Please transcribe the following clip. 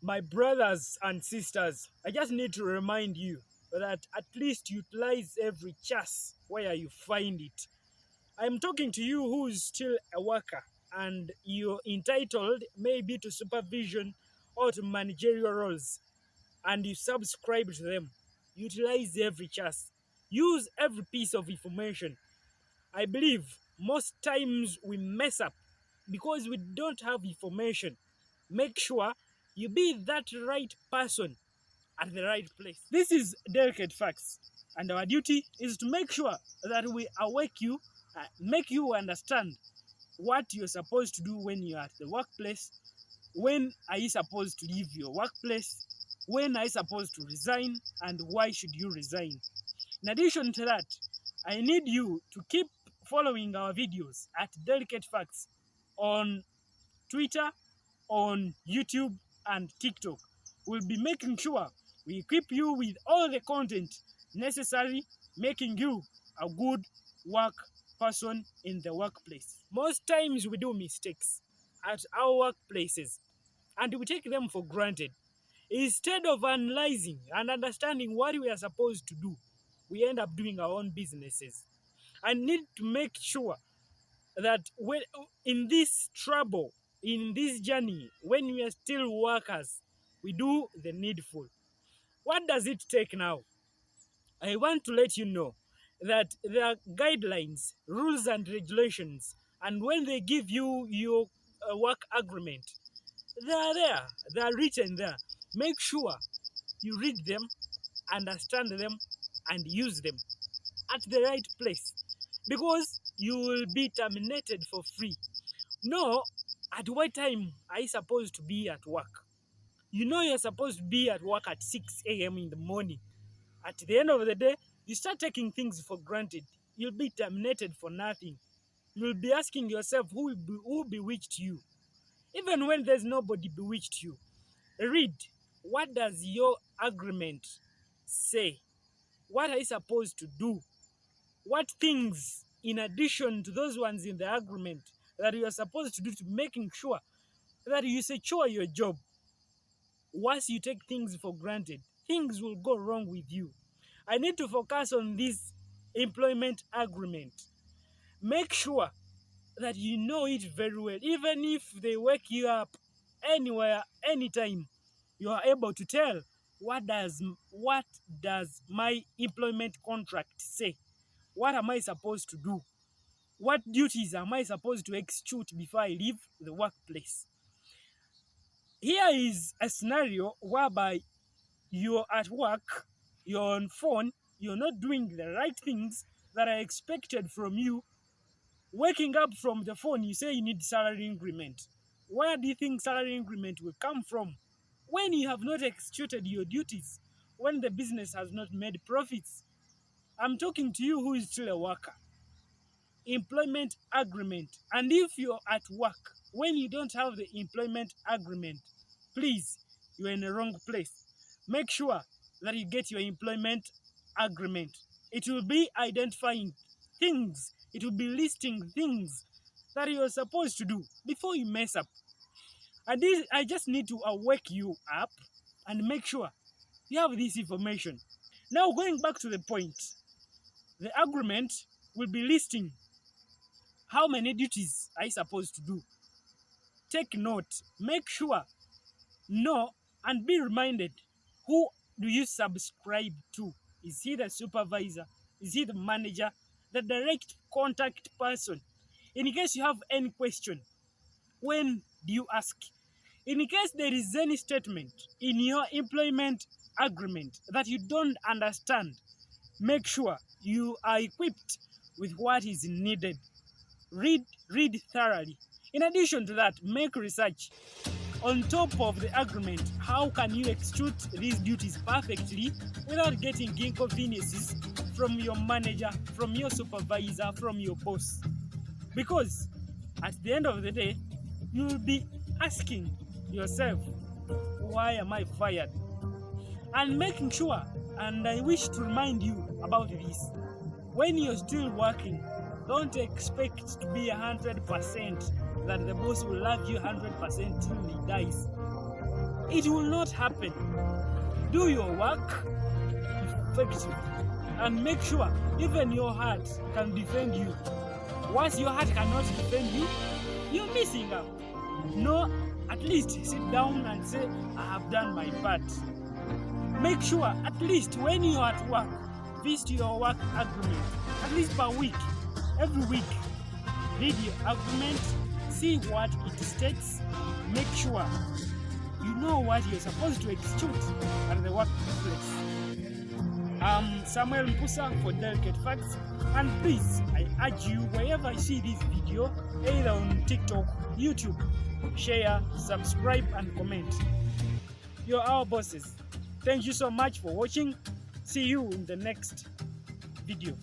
My brothers and sisters, I just need to remind you that at least utilize every chance where you find it. I'm talking to you who is still a worker and you're entitled maybe to supervision or to managerial roles and you subscribe to them. Utilize every chance. Use every piece of information. I believe most times we mess up because we don't have information. Make sure you be that right person at the right place. This is Delicate Facts, and our duty is to make sure that we awake you, make you understand what you're supposed to do when you're at the workplace. When are you supposed to leave your workplace? When are you supposed to resign? And why should you resign? In addition to that, I need you to keep following our videos at Delicate Facts on Twitter, on YouTube, and TikTok. We'll be making sure we equip you with all the content necessary, making you a good work person in the workplace. Most times we do mistakes at our workplaces and we take them for granted. Instead of analyzing and understanding what we are supposed to do, we end up doing our own businesses. I need to make sure that when in this trouble, in this journey, when we are still workers, we do the needful. What does it take now? I want to let you know that there are guidelines, rules, and regulations, and when they give you your work agreement, they are there, they are written there. Make sure you read them, understand them, and use them at the right place because you will be terminated for free. No, at what time are you supposed to be at work? You know you're supposed to be at work at 6 a.m. in the morning. At the end of the day, you start taking things for granted. You'll be terminated for nothing. You'll be asking yourself who bewitched you. Even when there's nobody bewitched you. Read, what does your agreement say? What are you supposed to do? What things, in addition to those ones in the agreement, that you are supposed to do to making sure that you secure your job? Once you take things for granted, things will go wrong with you. I need to focus on this employment agreement. Make sure that you know it very well. Even if they wake you up anywhere, anytime, you are able to tell what does my employment contract say? What am I supposed to do? What duties am I supposed to execute before I leave the workplace? Here is a scenario whereby you're at work, you're on phone, you're not doing the right things that are expected from you. Waking up from the phone, you say you need salary increment. Where do you think salary increment will come from? When you have not executed your duties, when the business has not made profits. I'm talking to you who is still a worker. Employment agreement. And if you're at work, when you don't have the employment agreement, please, you're in the wrong place. Make sure that you get your employment agreement. It will be identifying things, it will be listing things that you're supposed to do before you mess up. And this, I just need to wake you up and make sure you have this information. Now, going back to the point, the agreement will be listing how many duties are you supposed to do. Take note, make sure, know, and be reminded, who do you subscribe to? Is he the supervisor? Is he the manager? The direct contact person? In case you have any question, when do you ask? In case there is any statement in your employment agreement that you don't understand, make sure you are equipped with what is needed. Read thoroughly. In addition to that, make research. On top of the agreement, how can you execute these duties perfectly without getting inconveniences from your manager, from your supervisor, from your boss? Because at the end of the day, you will be asking yourself, why am I fired? And making sure, and I wish to remind you about this, when you're still working, don't expect to be 100% that the boss will love you 100% till he dies. it will not happen. Do your work effectively and make sure even your heart can defend you. Once your heart cannot defend you, you're missing out. No, at least sit down and say, I have done my part. Make sure at least when you are at work, visit your work agreement at least per week. Every week, read your agreement, see what it states, make sure you know what you're supposed to execute at the workplace. I'm Samuel Mpusa for Delicate Facts, and please, I urge you, wherever you see this video, either on TikTok, YouTube, share, subscribe, and comment. You're our bosses. Thank you so much for watching. See you in the next video.